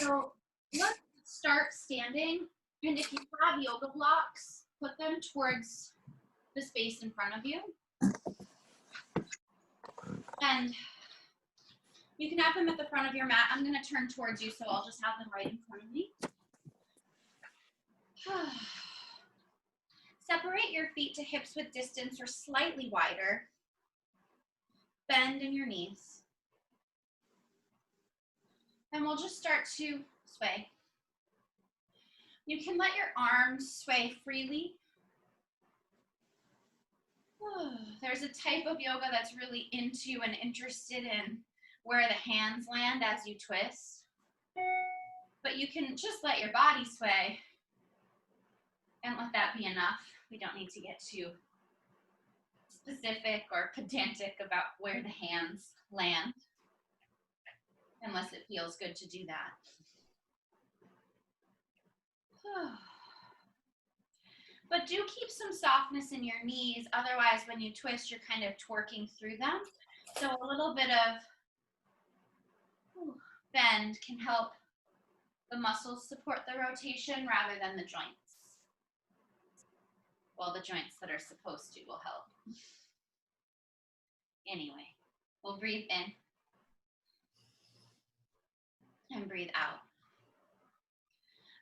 So let's start standing. And if you have yoga blocks, put them towards the space in front of you. And you can have them at the front of your mat. I'm going to turn towards you, so I'll just have them right in front of me. Separate your feet to hips width distance or slightly wider. Bend in your knees. And we'll just start to sway. You can let your arms sway freely. There's a type of yoga that's really into and interested in where the hands land as you twist. But you can just let your body sway and let that be enough. We don't need to get too specific or pedantic about where the hands land, unless it feels good to do that. But do keep some softness in your knees. Otherwise, when you twist, you're kind of twerking through them. So a little bit of bend can help the muscles support the rotation rather than the joints. Well, the joints that are supposed to will help. Anyway, we'll breathe in and breathe out.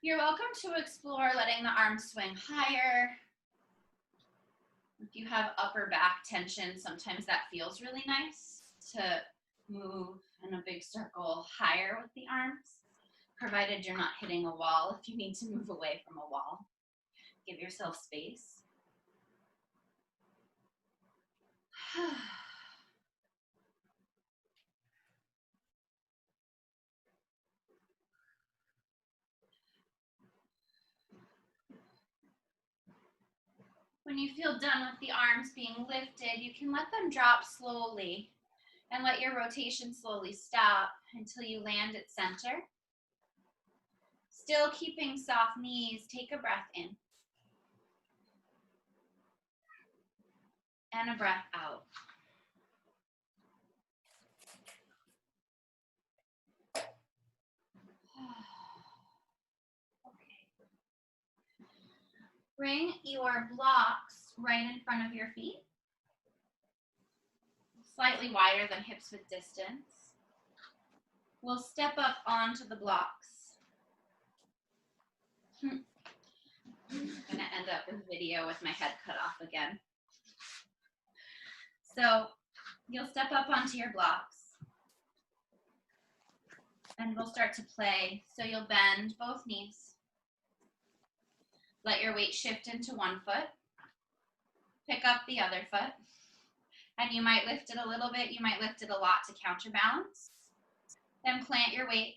You're welcome to explore letting the arms swing higher. If you have upper back tension, sometimes that feels really nice to move in a big circle higher with the arms, provided you're not hitting a wall. If you need to move away from a wall, give yourself space. When you feel done with the arms being lifted, you can let them drop slowly and let your rotation slowly stop until you land at center. Still keeping soft knees, take a breath in. And a breath out. Bring your blocks right in front of your feet, slightly wider than hips width distance. We'll step up onto the blocks. I'm gonna end up with video with my head cut off again. So you'll step up onto your blocks and we'll start to play. So you'll bend both knees. Let your weight shift into one foot. Pick up the other foot. And you might lift it a little bit. You might lift it a lot to counterbalance. Then plant your weight,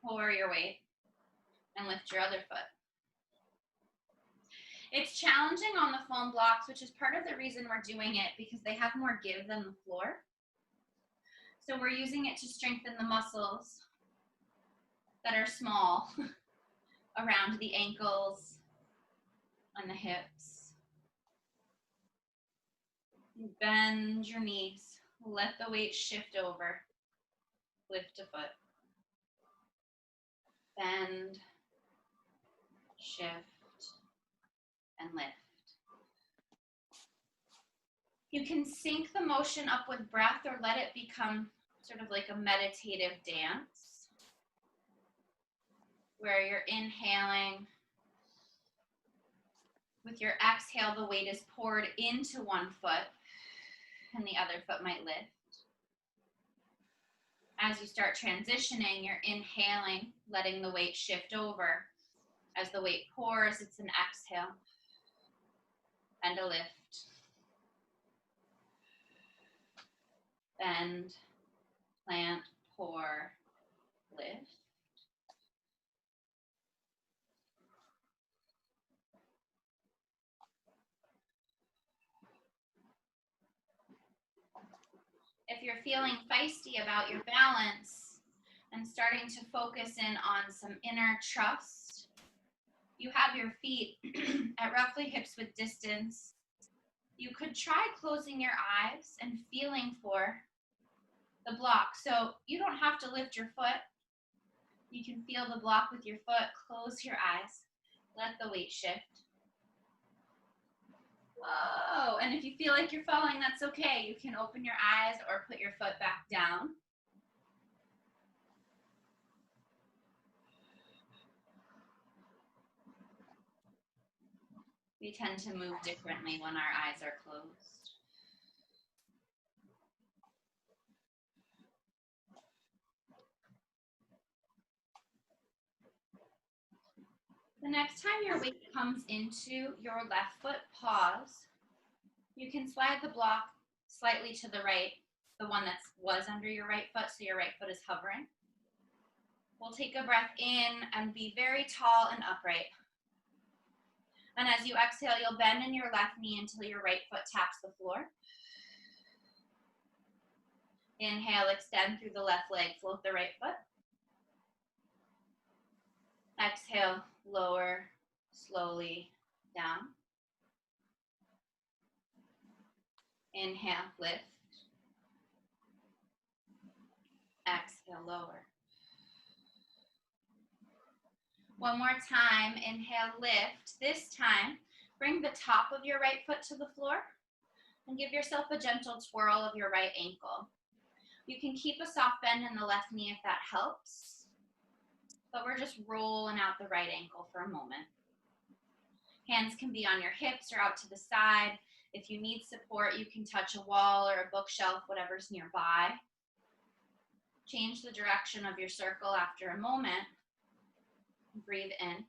lower your weight, and lift your other foot. It's challenging on the foam blocks, which is part of the reason we're doing it, because they have more give than the floor. So we're using it to strengthen the muscles that are small around the ankles and the hips. Bend your knees. Let the weight shift over. Lift a foot. Bend, shift, and lift. You can sync the motion up with breath or let it become sort of like a meditative dance, where you're inhaling. With your exhale, the weight is poured into one foot and the other foot might lift. As you start transitioning, you're inhaling, letting the weight shift over. As the weight pours, it's an exhale and a lift. Bend, plant, pour, lift. If you're feeling feisty about your balance and starting to focus in on some inner trust, you have your feet at roughly hips width distance. You could try closing your eyes and feeling for the block. So you don't have to lift your foot, You can feel the block with your foot. Close your eyes. Let the weight shift. Whoa, and if you feel like you're falling, that's okay. You can open your eyes or put your foot back down. We tend to move differently when our eyes are closed. The next time your weight comes into your left foot, pause. You can slide the block slightly to the right, the one that was under your right foot, so your right foot is hovering. We'll take a breath in and be very tall and upright. And as you exhale, you'll bend in your left knee until your right foot taps the floor. Inhale, extend through the left leg, float the right foot. Exhale, lower slowly down. Inhale, lift. Exhale, lower. One more time, inhale, lift. This time, bring the top of your right foot to the floor and give yourself a gentle twirl of your right ankle. You can keep a soft bend in the left knee if that helps, but we're just rolling out the right ankle for a moment. Hands can be on your hips or out to the side. If you need support, you can touch a wall or a bookshelf, whatever's nearby. Change the direction of your circle after a moment. Breathe in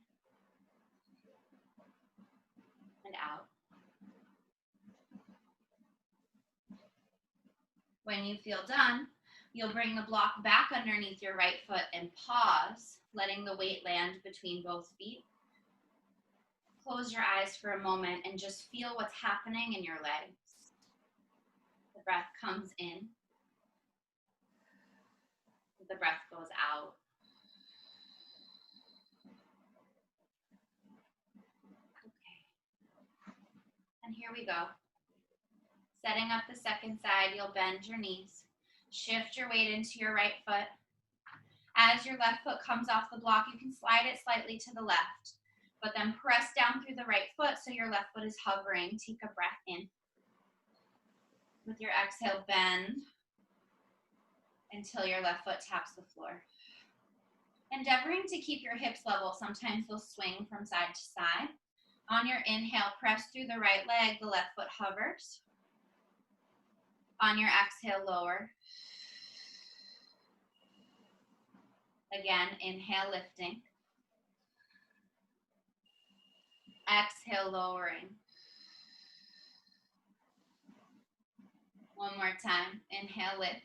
and out. When you feel done, you'll bring the block back underneath your right foot and pause, letting the weight land between both feet. Close your eyes for a moment and just feel what's happening in your legs. The breath comes in. The breath goes out. And here we go. Setting up the second side, you'll bend your knees. Shift your weight into your right foot. As your left foot comes off the block, you can slide it slightly to the left, but then press down through the right foot so your left foot is hovering. Take a breath in. With your exhale, bend until your left foot taps the floor. Endeavoring to keep your hips level. Sometimes they'll swing from side to side. On your inhale, press through the right leg, the left foot hovers. On your exhale, lower. Again, inhale, lifting. Exhale, lowering. One more time. Inhale, lift.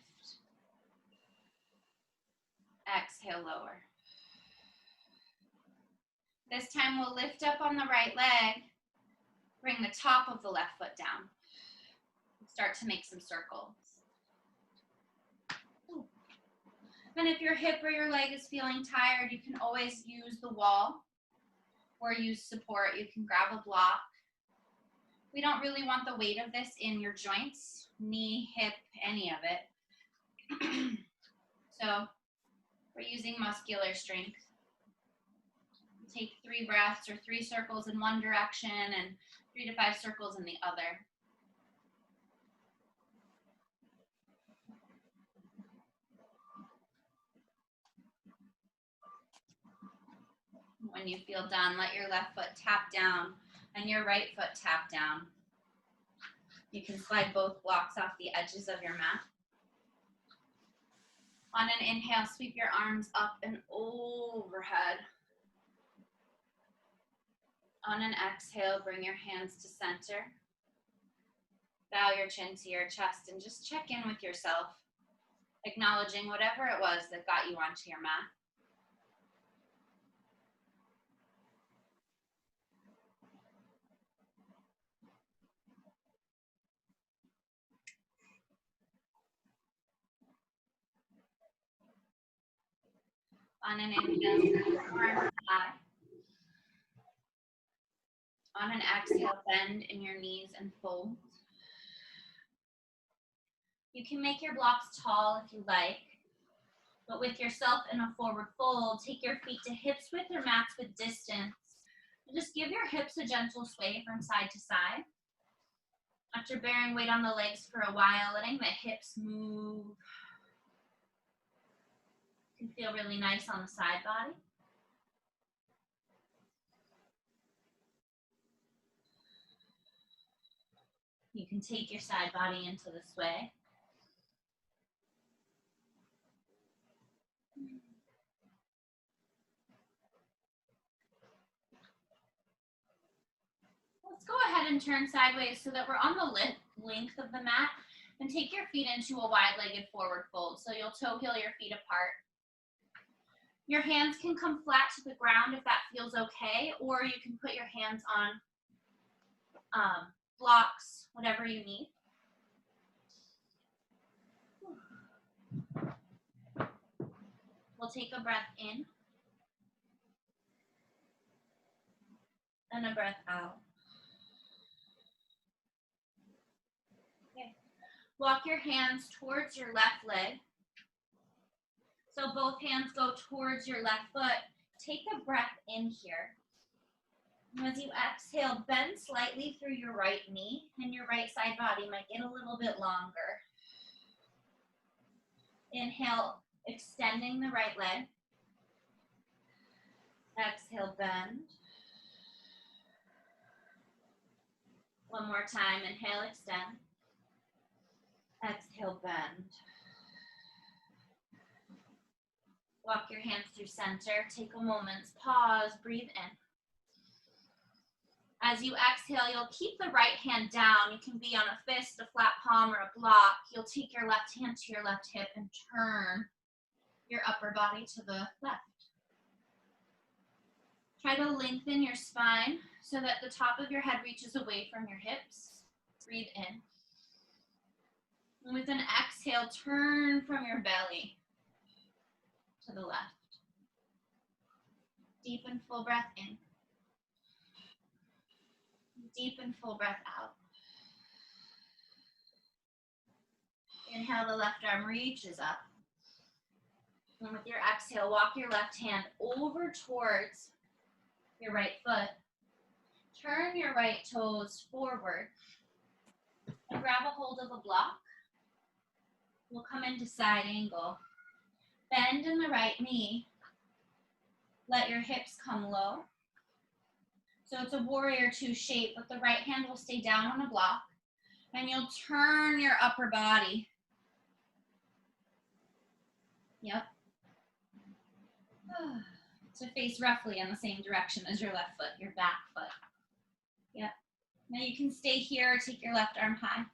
Exhale, lower. This time we'll lift up on the right leg. Bring the top of the left foot down. Start to make some circles. And if your hip or your leg is feeling tired, you can always use the wall or use support. You can grab a block. We don't really want the weight of this in your joints, knee, hip, any of it. So we're using muscular strength. Take 3 breaths or 3 circles in one direction and 3 to 5 circles in the other. When you feel done, let your left foot tap down and your right foot tap down. You can slide both blocks off the edges of your mat. On an inhale, sweep your arms up and overhead. On an exhale, bring your hands to center. Bow your chin to your chest and just check in with yourself, acknowledging whatever it was that got you onto your mat. On an inhale, arms high. On an exhale, bend in your knees and fold. You can make your blocks tall if you like. But with yourself in a forward fold, take your feet to hips width or mats with distance. And just give your hips a gentle sway from side to side. After bearing weight on the legs for a while, letting the hips move. Can feel really nice on the side body. You can take your side body into the sway. Let's go ahead and turn sideways so that we're on the length of the mat, and take your feet into a wide-legged forward fold. So you'll toe heel your feet apart. Your hands can come flat to the ground if that feels okay, or you can put your hands on blocks, whatever you need. We'll take a breath in and a breath out. Okay. Walk your hands towards your left leg. So both hands go towards your left foot. Take a breath in here. And as you exhale, bend slightly through your right knee, and your right side body might get a little bit longer. Inhale, extending the right leg. Exhale, bend. One more time, inhale, extend. Exhale, bend. Walk your hands through center. Take a moment's pause, breathe in. As you exhale, you'll keep the right hand down. You can be on a fist, a flat palm, or a block. You'll take your left hand to your left hip and turn your upper body to the left. Try to lengthen your spine so that the top of your head reaches away from your hips. Breathe in. And with an exhale, turn from your belly to the left. Deep and full breath in. Deep and full breath out. Inhale, the left arm reaches up. And with your exhale, walk your left hand over towards your right foot. Turn your right toes forward and grab a hold of a block. We'll come into side angle. Bend in the right knee. Let your hips come low. So it's a warrior two shape, but the right hand will stay down on a block, and you'll turn your upper body. Yep. To face roughly in the same direction as your left foot, your back foot. Yep. Now you can stay here or take your left arm high.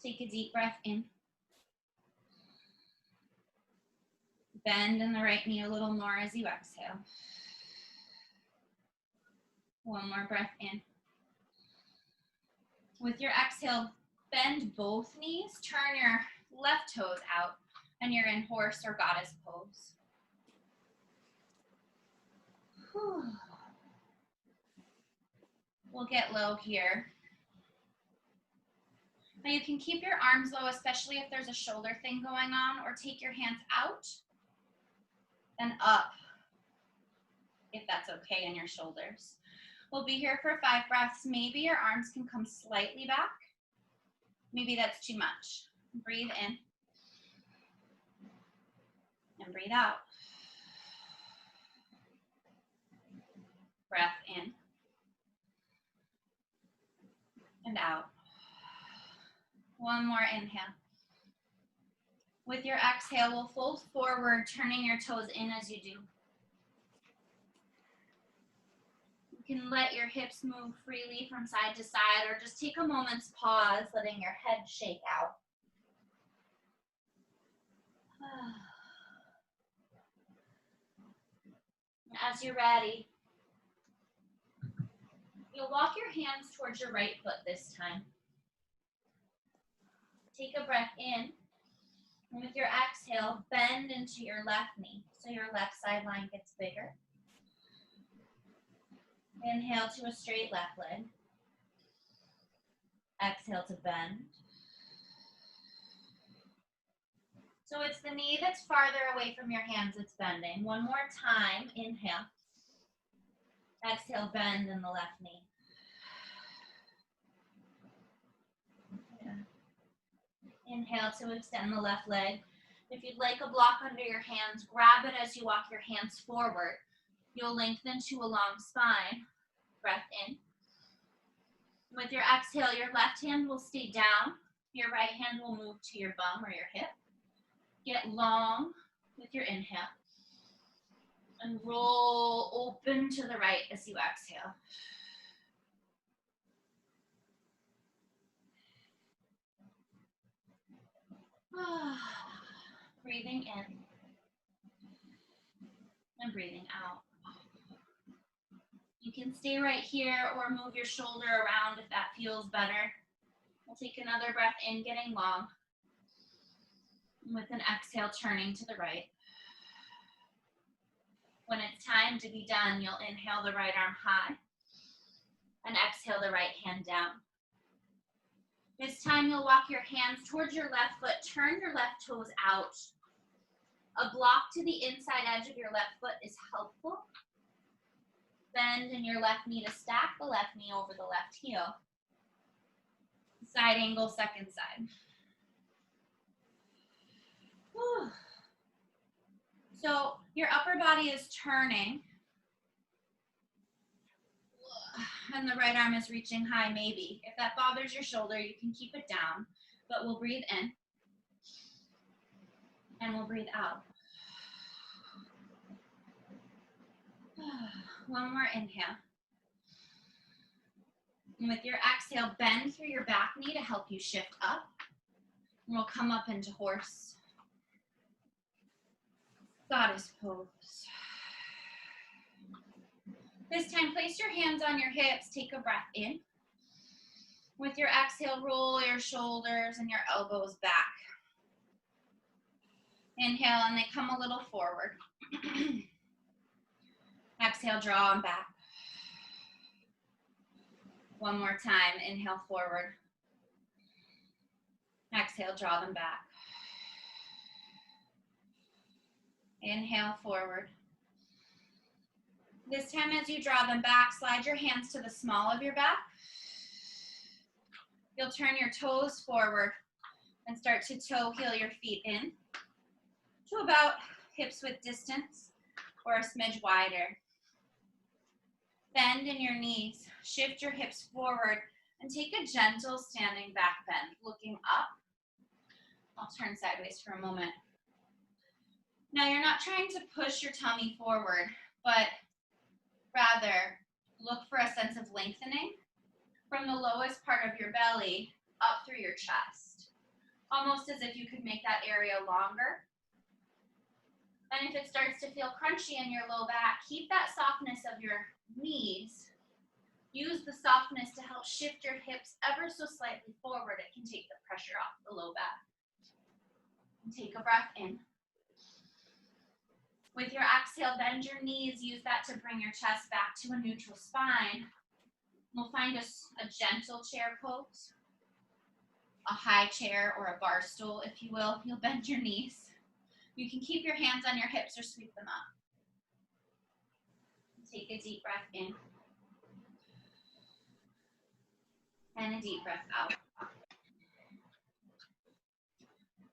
Take a deep breath in. Bend in the right knee a little more as you exhale. One more breath in. With your exhale, bend both knees, turn your left toes out, and you're in horse or goddess pose. Whew. We'll get low here. Now you can keep your arms low, especially if there's a shoulder thing going on, or take your hands out and up, if that's okay in your shoulders. We'll be here for 5 breaths. Maybe your arms can come slightly back. Maybe that's too much. Breathe in and breathe out. Breath in and out. One more inhale. With your exhale, we'll fold forward, turning your toes in as you do. You can let your hips move freely from side to side, or just take a moment's pause, letting your head shake out. As you're ready, you'll walk your hands towards your right foot this time. Take a breath in, and with your exhale, bend into your left knee so your left sideline gets bigger. Inhale to a straight left leg. Exhale to bend. So it's the knee that's farther away from your hands that's bending. One more time, inhale. Exhale, bend in the left knee. Inhale to extend the left leg. If you'd like a block under your hands, grab it as you walk your hands forward. You'll lengthen to a long spine. Breath in. With your exhale, your left hand will stay down. Your right hand will move to your bum or your hip. Get long with your inhale. And roll open to the right as you exhale. Breathing in and breathing out. You can stay right here or move your shoulder around if that feels better. We'll take another breath in, getting long. And with an exhale, turning to the right. When it's time to be done, you'll inhale the right arm high and exhale the right hand down. This time you'll walk your hands towards your left foot, turn your left toes out. A block to the inside edge of your left foot is helpful. Bend in your left knee to stack the left knee over the left heel. Side angle, second side. Whew. So your upper body is turning. And the right arm is reaching high, maybe. If that bothers your shoulder, you can keep it down. But we'll breathe in. And we'll breathe out. One more inhale. And with your exhale, bend through your back knee to help you shift up. And we'll come up into horse. Goddess pose. This time, place your hands on your hips. Take a breath in. With your exhale, roll your shoulders and your elbows back. Inhale, and they come a little forward. Exhale, draw them back. One more time, inhale forward. Exhale, draw them back. Inhale forward. This time as you draw them back, slide your hands to the small of your back. You'll turn your toes forward and start to toe heel your feet in to about hips width distance or a smidge wider. Bend in your knees, shift your hips forward, and take a gentle standing back bend, looking up. I'll turn sideways for a moment. Now you're not trying to push your tummy forward, but rather look for a sense of lengthening from the lowest part of your belly up through your chest, almost as if you could make that area longer. And if it starts to feel crunchy in your low back, keep that softness of your knees. Use the softness to help shift your hips ever so slightly forward. It can take the pressure off the low back. And take a breath in. With your exhale, bend your knees. Use that to bring your chest back to a neutral spine. We'll find a gentle chair pose, a high chair or a bar stool, if you will. You'll bend your knees. You can keep your hands on your hips or sweep them up. Take a deep breath in. And a deep breath out.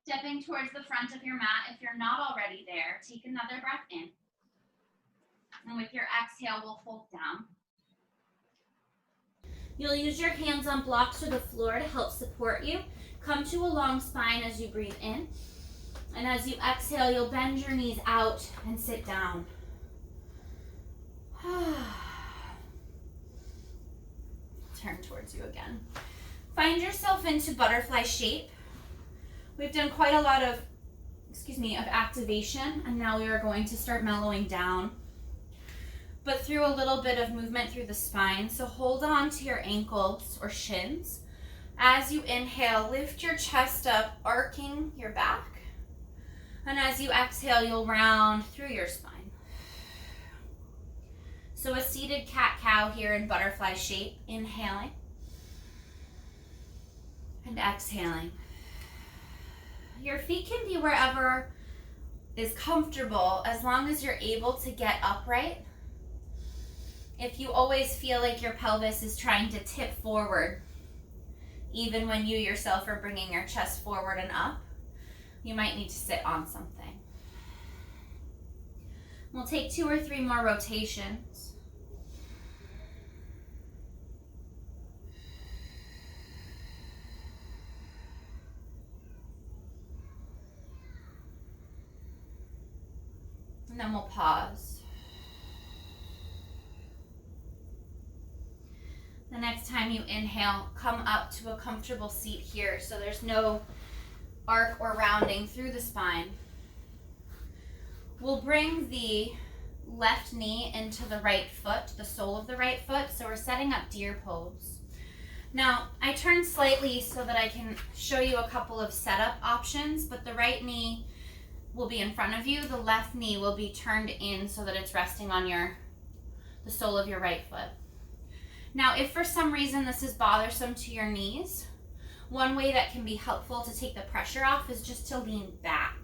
Stepping towards the front of your mat, if you're not already there, take another breath in. And with your exhale, we'll fold down. You'll use your hands on blocks or the floor to help support you. Come to a long spine as you breathe in. And as you exhale, you'll bend your knees out and sit down. Turn towards you again. Find yourself into butterfly shape. We've done quite a lot of, activation, and now we are going to start mellowing down, but through a little bit of movement through the spine. So hold on to your ankles or shins. As you inhale, lift your chest up, arcing your back. And as you exhale, you'll round through your spine. So a seated cat-cow here in butterfly shape, inhaling and exhaling. Your feet can be wherever is comfortable as long as you're able to get upright. If you always feel like your pelvis is trying to tip forward, even when you yourself are bringing your chest forward and up, you might need to sit on something. We'll take 2 or 3 more rotations. And then we'll pause. The next time you inhale, come up to a comfortable seat here so there's no arc or rounding through the spine. We'll bring the left knee into the right foot, the sole of the right foot, so we're setting up deer pose. Now, I turn slightly so that I can show you a couple of setup options, but the right knee will be in front of you, the left knee will be turned in so that it's resting on the sole of your right foot. Now, if for some reason this is bothersome to your knees, one way that can be helpful to take the pressure off is just to lean back.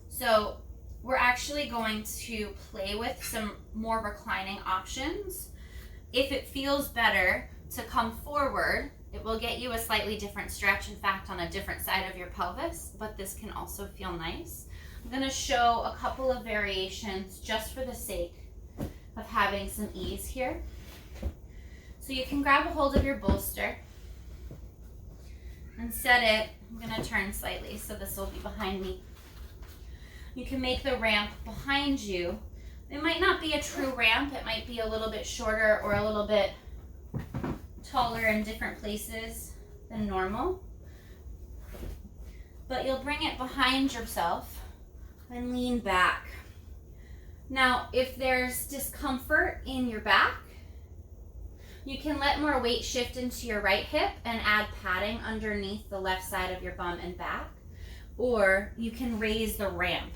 So we're actually going to play with some more reclining options. If it feels better to come forward, it will get you a slightly different stretch, in fact, on a different side of your pelvis, but this can also feel nice. I'm going to show a couple of variations just for the sake of having some ease here. So you can grab a hold of your bolster and set it. I'm going to turn slightly so this will be behind me. You can make the ramp behind you. It might not be a true ramp. It might be a little bit shorter or a little bit taller in different places than normal. But you'll bring it behind yourself and lean back. Now, if there's discomfort in your back, you can let more weight shift into your right hip and add padding underneath the left side of your bum and back, or you can raise the ramp.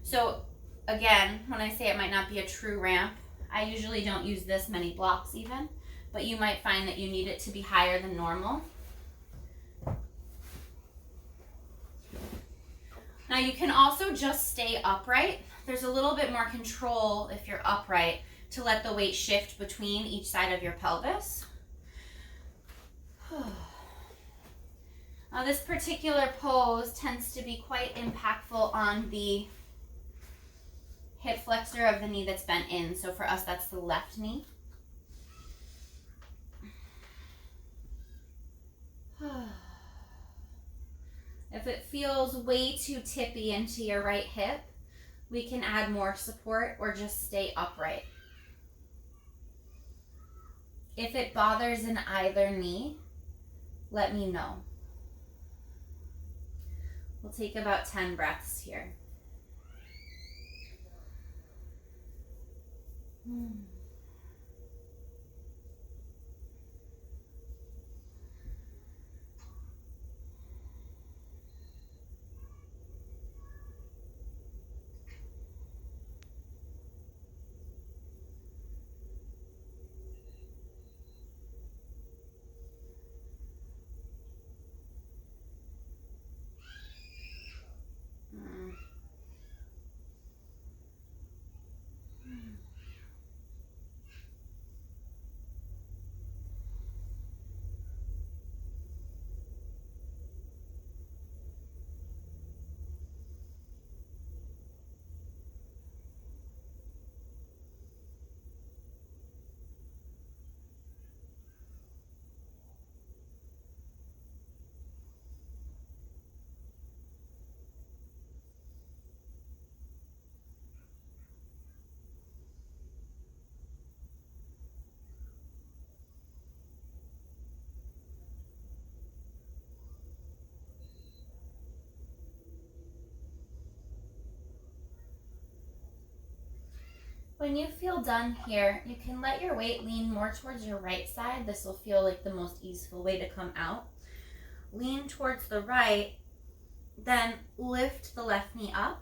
So again, when I say it might not be a true ramp, I usually don't use this many blocks even, but you might find that you need it to be higher than normal. Now you can also just stay upright. There's a little bit more control if you're upright to let the weight shift between each side of your pelvis. Now this particular pose tends to be quite impactful on the hip flexor of the knee that's bent in. So for us, that's the left knee. If it feels way too tippy into your right hip, we can add more support or just stay upright. If it bothers in either knee, let me know. We'll take about 10 breaths here. When you feel done here, you can let your weight lean more towards your right side. This will feel like the most easeful way to come out. Lean towards the right, then lift the left knee up.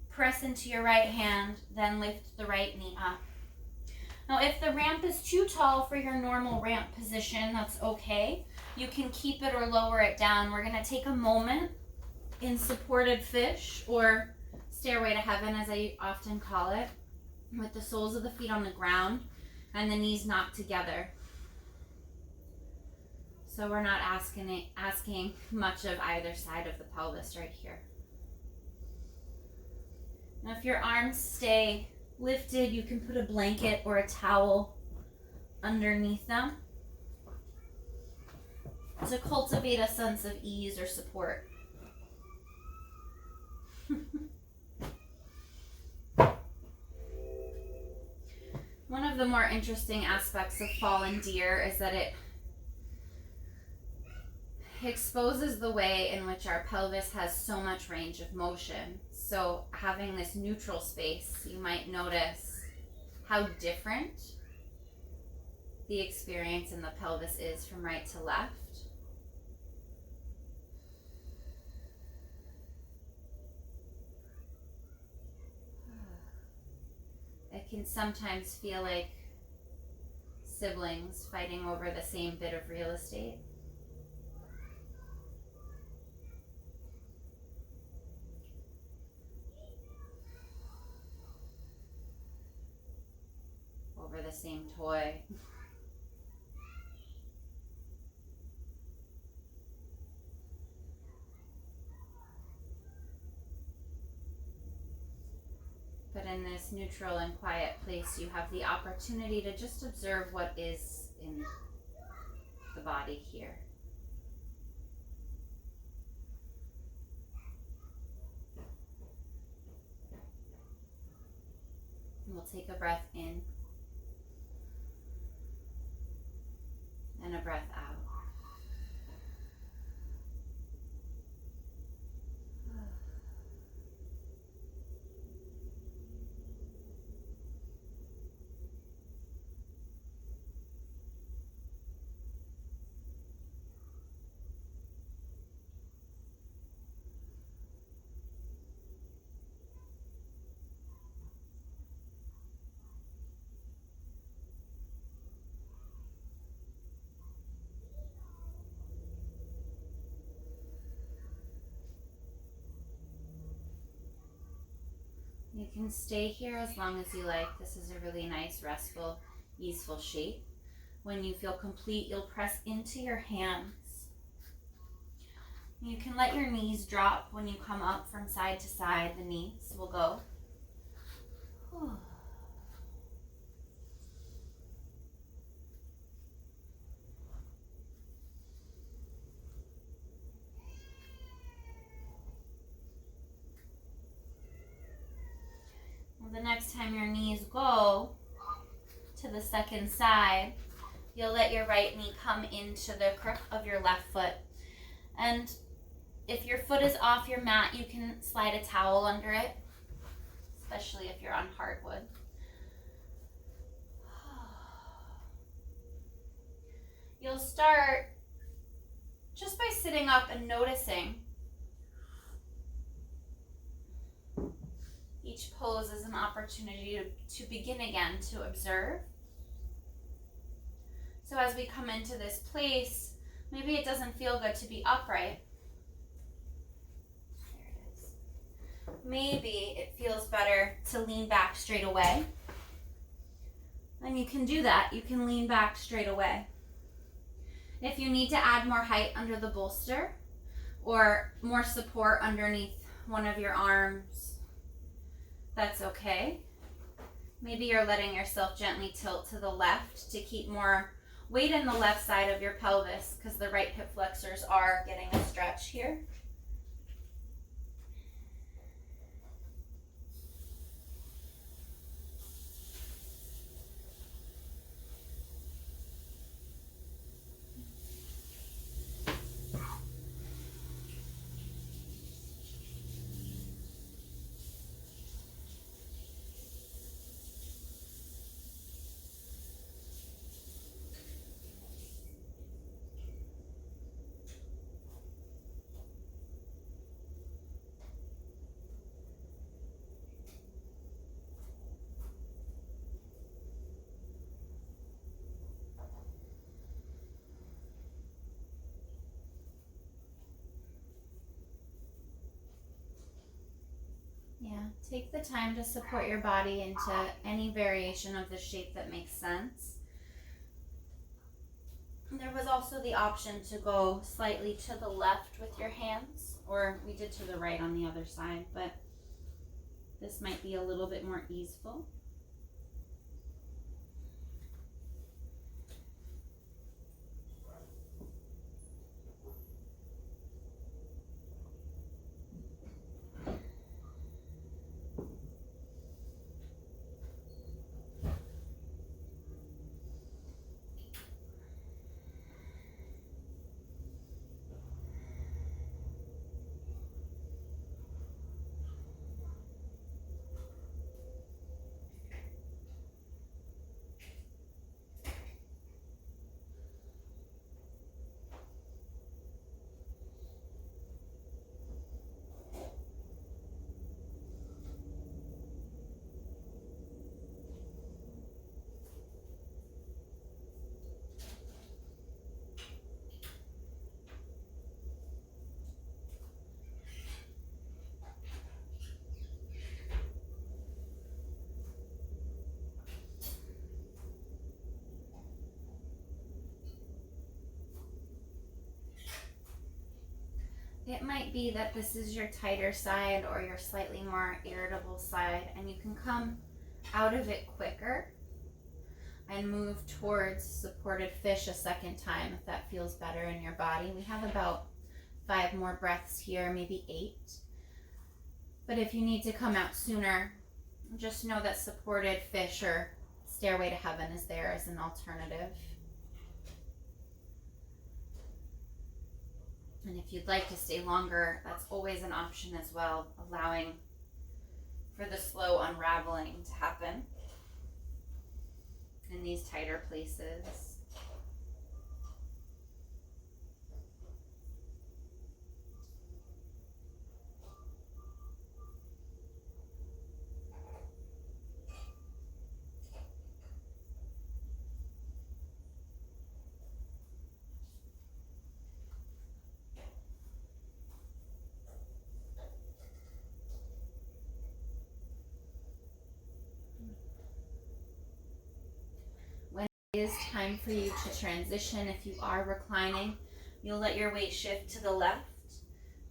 Press into your right hand, then lift the right knee up. Now, if the ramp is too tall for your normal ramp position, that's okay. You can keep it or lower it down. We're going to take a moment in supported fish, or stairway to heaven as I often call it, with the soles of the feet on the ground and the knees knocked together. So we're not asking much of either side of the pelvis right here. Now if your arms stay lifted, you can put a blanket or a towel underneath them to cultivate a sense of ease or support. One of the more interesting aspects of fallen deer is that it exposes the way in which our pelvis has so much range of motion. So having this neutral space, you might notice how different the experience in the pelvis is from right to left. It can sometimes feel like siblings fighting over the same bit of real estate. Over the same toy. But in this neutral and quiet place, you have the opportunity to just observe what is in the body here. And we'll take a breath in and a breath out. You can stay here as long as you like. This is a really nice, restful, easeful shape. When you feel complete, you'll press into your hands. You can let your knees drop when you come up from side to side. The knees will go. The next time your knees go to the second side, you'll let your right knee come into the crook of your left foot. And if your foot is off your mat, you can slide a towel under it, especially if you're on hardwood. You'll start just by sitting up and noticing. Each pose is an opportunity to begin again, to observe. So as we come into this place, maybe it doesn't feel good to be upright. There it is. Maybe it feels better to lean back straight away. And you can do that. You can lean back straight away. If you need to add more height under the bolster or more support underneath one of your arms, that's okay. Maybe you're letting yourself gently tilt to the left to keep more weight in the left side of your pelvis because the right hip flexors are getting a stretch here. take the time to support your body into any variation of the shape that makes sense. There was also the option to go slightly to the left with your hands, or we did to the right on the other side, but this might be a little bit more easeful. It might be that this is your tighter side or your slightly more irritable side, and you can come out of it quicker and move towards supported fish a second time if that feels better in your body. We have about 5 more breaths here, maybe 8. But if you need to come out sooner, just know that supported fish or stairway to heaven is there as an alternative. And if you'd like to stay longer, that's always an option as well, allowing for the slow unraveling to happen in these tighter places. It is time for you to transition. If you are reclining, you'll let your weight shift to the left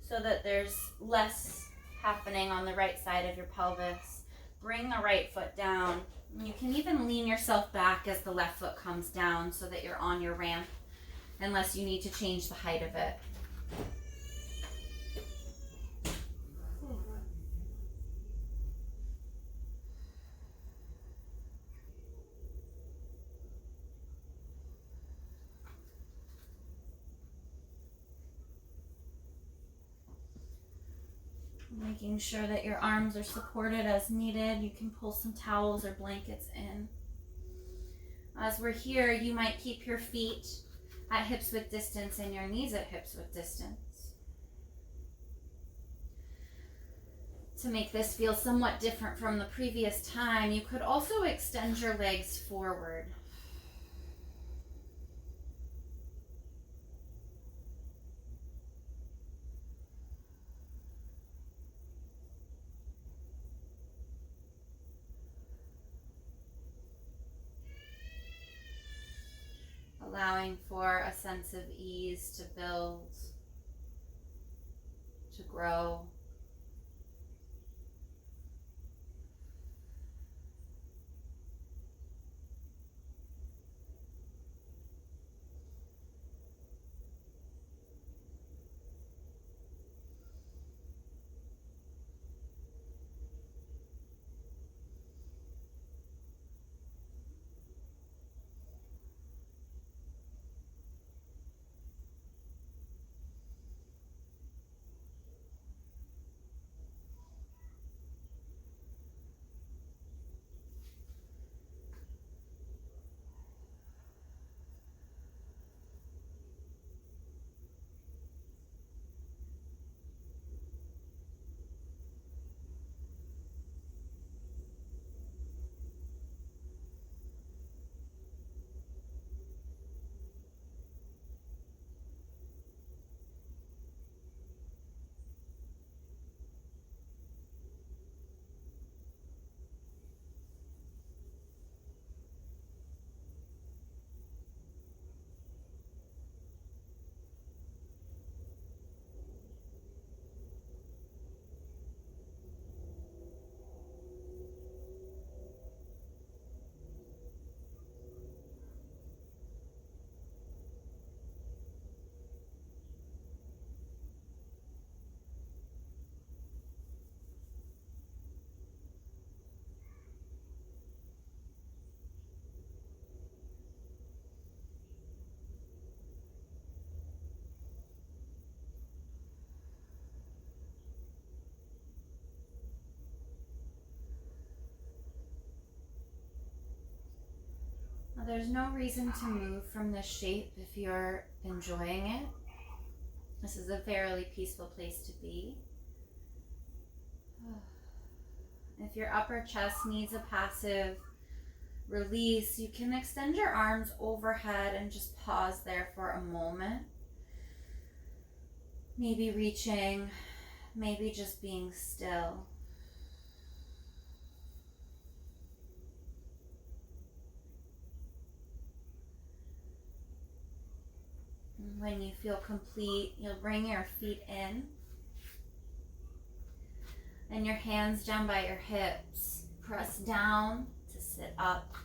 so that there's less happening on the right side of your pelvis. Bring the right foot down. You can even lean yourself back as the left foot comes down so that you're on your ramp, unless you need to change the height of it. Making sure that your arms are supported as needed. You can pull some towels or blankets in. As we're here, you might keep your feet at hips width distance and your knees at hips width distance. To make this feel somewhat different from the previous time, you could also extend your legs forward. Allowing for a sense of ease to build, to grow. There's no reason to move from this shape if you're enjoying it. This is a fairly peaceful place to be. If your upper chest needs a passive release, you can extend your arms overhead and just pause there for a moment. Maybe reaching, maybe just being still. When you feel complete, you'll bring your feet in and your hands down by your hips. Press down to sit up.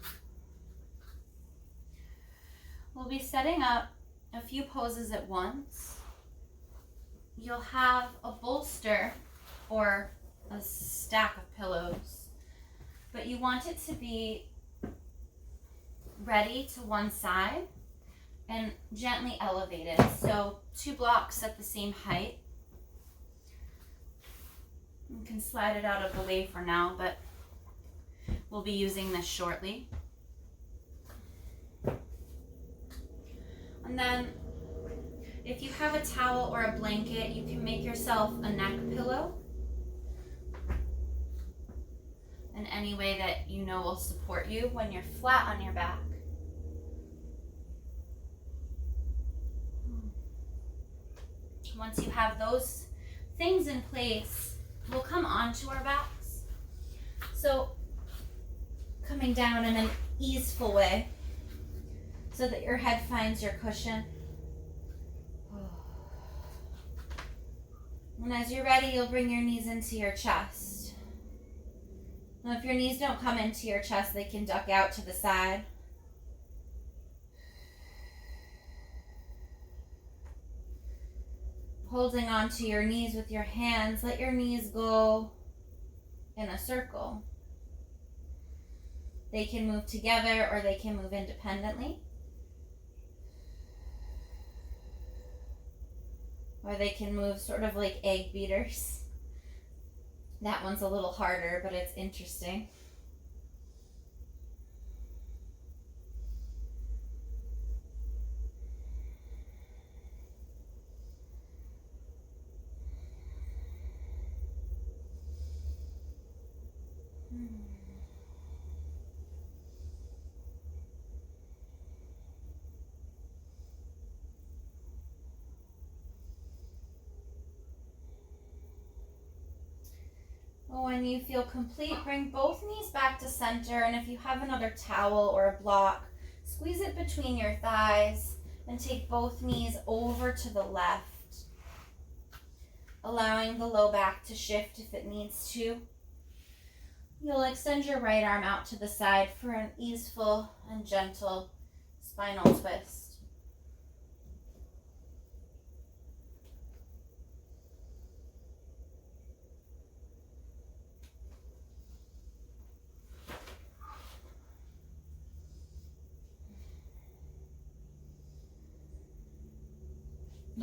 We'll be setting up a few poses at once. You'll have a bolster or a stack of pillows, but you want it to be ready to one side and gently elevated. So 2 blocks at the same height. You can slide it out of the way for now, but we'll be using this shortly. And then if you have a towel or a blanket, you can make yourself a neck pillow in any way that you know will support you when you're flat on your back. Once you have those things in place, we'll come onto our backs. So coming down in an easeful way so that your head finds your cushion. And as you're ready, you'll bring your knees into your chest. Now, if your knees don't come into your chest, they can duck out to the side. Holding onto your knees with your hands, let your knees go in a circle. They can move together or they can move independently. Or they can move sort of like egg beaters. That one's a little harder, but it's interesting. When you feel complete, bring both knees back to center, and if you have another towel or a block, squeeze it between your thighs and take both knees over to the left, allowing the low back to shift if it needs to. You'll extend your right arm out to the side for an easeful and gentle spinal twist.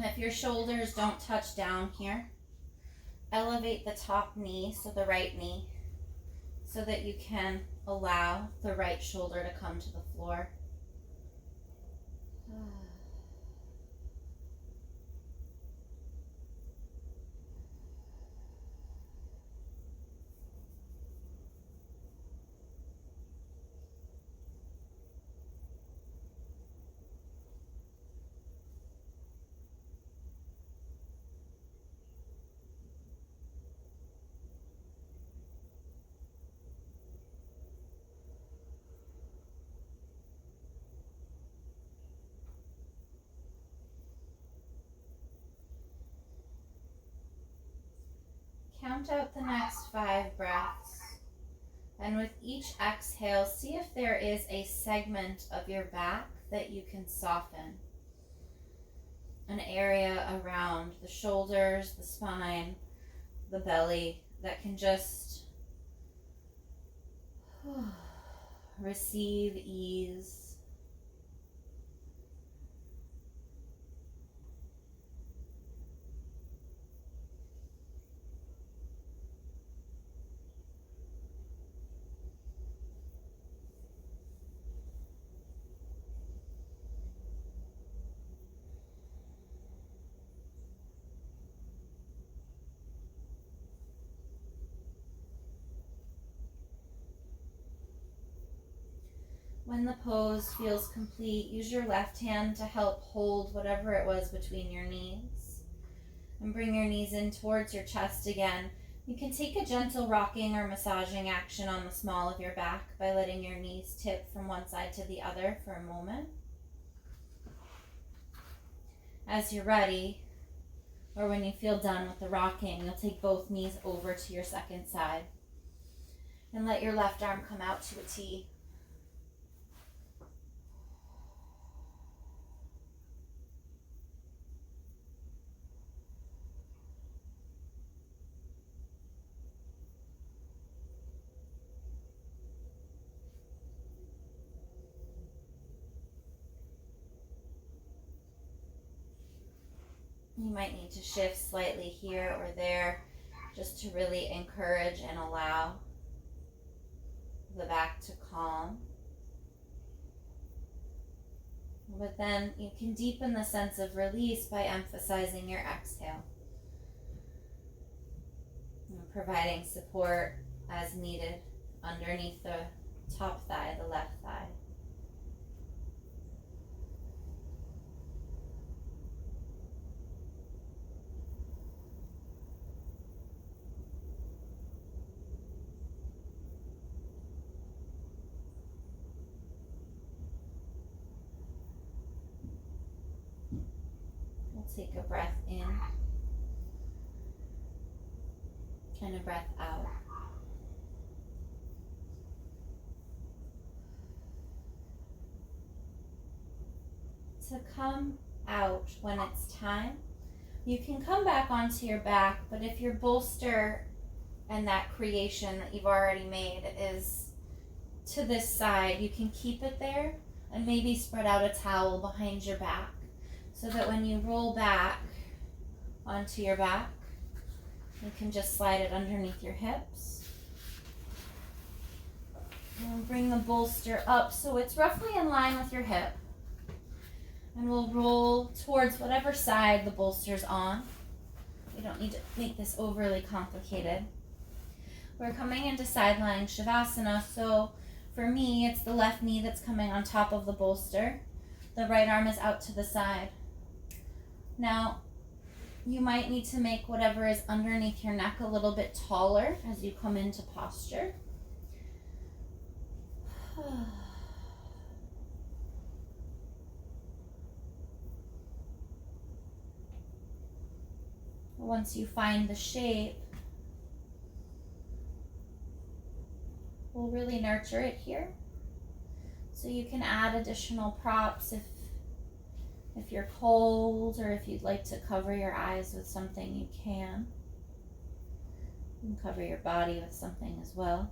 If your shoulders don't touch down here, elevate the top knee, so the right knee, so that you can allow the right shoulder to come to the floor. Count out the next 5 breaths, and with each exhale, see if there is a segment of your back that you can soften. An area around the shoulders, the spine, the belly that can just receive ease. When the pose feels complete, use your left hand to help hold whatever it was between your knees. And bring your knees in towards your chest again. You can take a gentle rocking or massaging action on the small of your back by letting your knees tip from one side to the other for a moment. As you're ready, or when you feel done with the rocking, you'll take both knees over to your second side and let your left arm come out to a T. You might need to shift slightly here or there just to really encourage and allow the back to calm. But then you can deepen the sense of release by emphasizing your exhale and providing support as needed underneath the top thigh, the left thigh. We'll take a breath in and a breath out. To come out when it's time, you can come back onto your back, but if your bolster and that creation that you've already made is to this side, you can keep it there and maybe spread out a towel behind your back so that when you roll back onto your back, you can just slide it underneath your hips. And bring the bolster up so it's roughly in line with your hip. And we'll roll towards whatever side the bolster's on. We don't need to make this overly complicated. We're coming into side lying Shavasana, so for me, it's the left knee that's coming on top of the bolster. The right arm is out to the side. Now, you might need to make whatever is underneath your neck a little bit taller as you come into posture. Once you find the shape, we'll really nurture it here. So you can add additional props if you're cold or if you'd like to cover your eyes with something, you can. You can cover your body with something as well.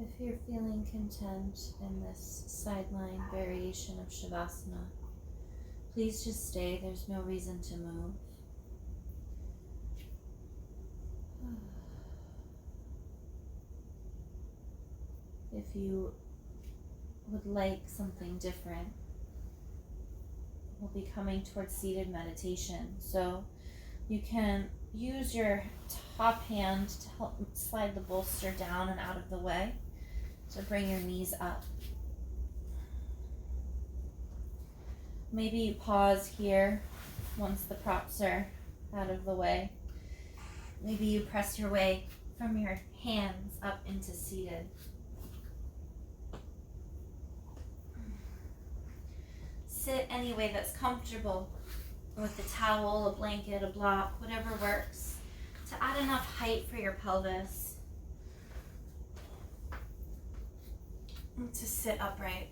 If you're feeling content in this sideline variation of Shavasana, please just stay. There's no reason to move. If you would like something different, we'll be coming towards seated meditation. So you can use your top hand to help slide the bolster down and out of the way. So bring your knees up. Maybe you pause here once the props are out of the way. Maybe you press your way from your hands up into seated. Sit any way that's comfortable with a towel, a blanket, a block, whatever works, to add enough height for your pelvis and to sit upright.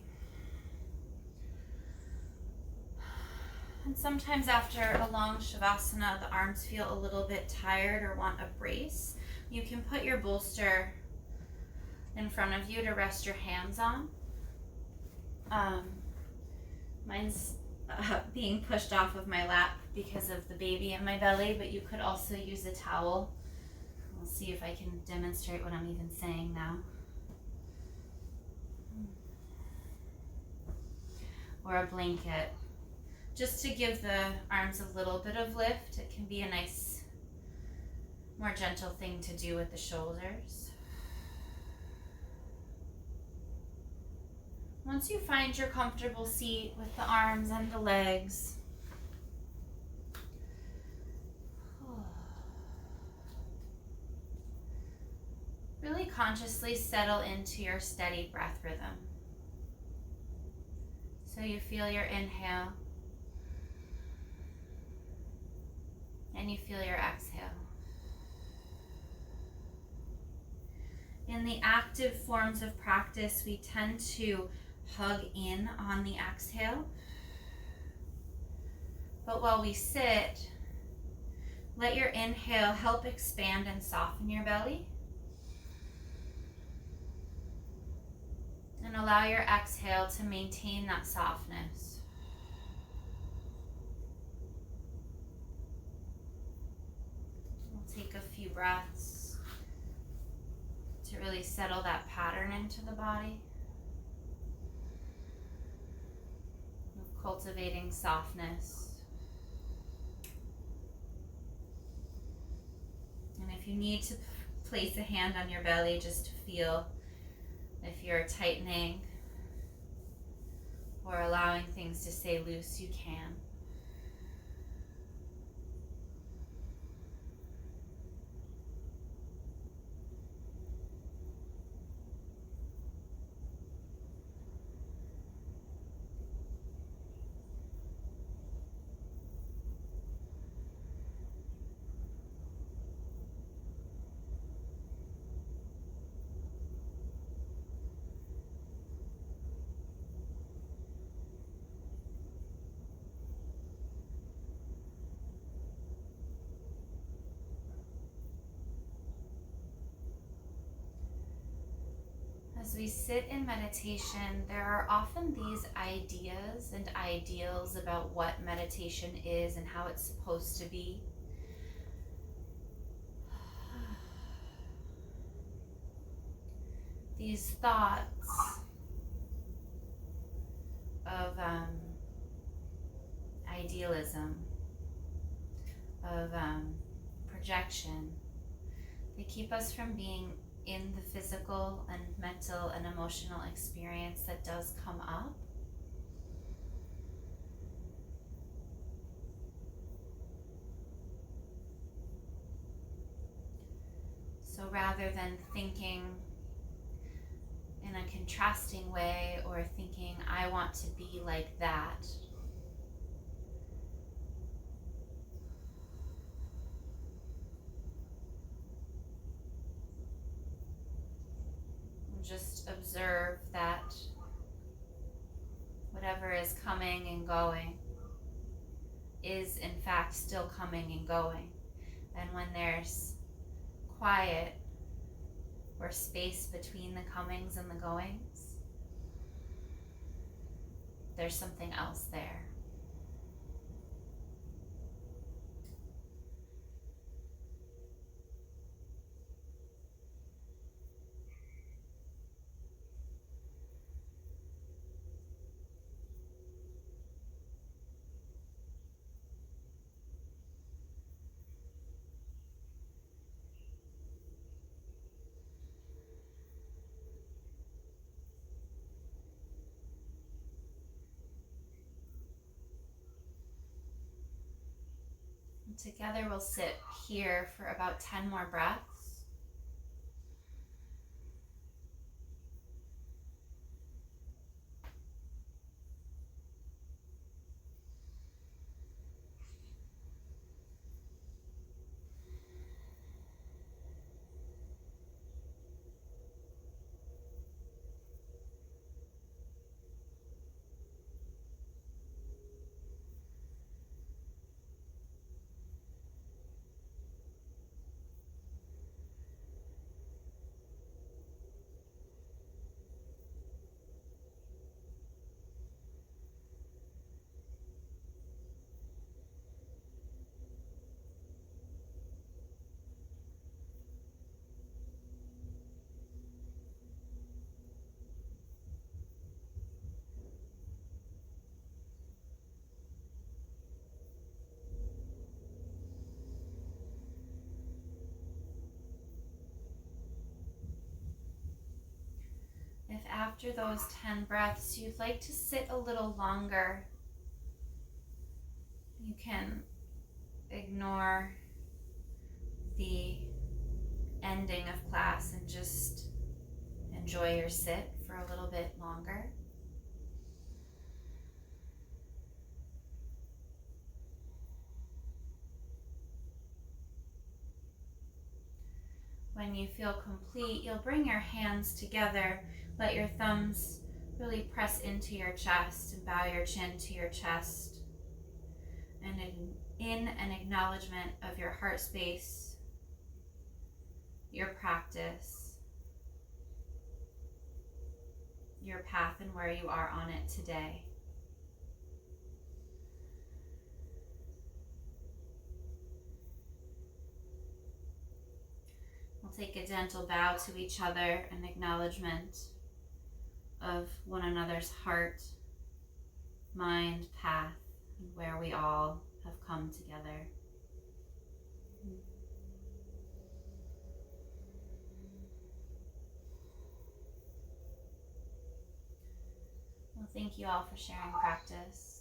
And sometimes after a long Shavasana, the arms feel a little bit tired or want a brace. You can put your bolster in front of you to rest your hands on. Mine's being pushed off of my lap because of the baby in my belly, but you could also use a towel. We'll see if I can demonstrate what I'm even saying now. Or a blanket, just to give the arms a little bit of lift. It can be a nice, more gentle thing to do with the shoulders. Once you find your comfortable seat with the arms and the legs, really consciously settle into your steady breath rhythm. So you feel your inhale and you feel your exhale. In the active forms of practice, we tend to hug in on the exhale. But while we sit, let your inhale help expand and soften your belly. And allow your exhale to maintain that softness. We'll take a few breaths to really settle that pattern into the body of cultivating softness. And if you need to place a hand on your belly just to feel if you're tightening or allowing things to stay loose, you can. As we sit in meditation, there are often these ideas and ideals about what meditation is and how it's supposed to be. These thoughts of idealism, of projection, they keep us from being in the physical and mental and emotional experience that does come up. So rather than thinking in a contrasting way or thinking, I want to be like that, just observe that whatever is coming and going is in fact still coming and going. And when there's quiet, or space between the comings and the goings. There's something else there. And together we'll sit here for about 10 more breaths. If after those 10 breaths you'd like to sit a little longer, you can ignore the ending of class and just enjoy your sit for a little bit longer. When you feel complete, you'll bring your hands together, let your thumbs really press into your chest and bow your chin to your chest. And in an acknowledgement of your heart space, your practice, your path and where you are on it today. We'll take a gentle bow to each other, an acknowledgement of one another's heart, mind, path, and where we all have come together. Well, thank you all for sharing practice.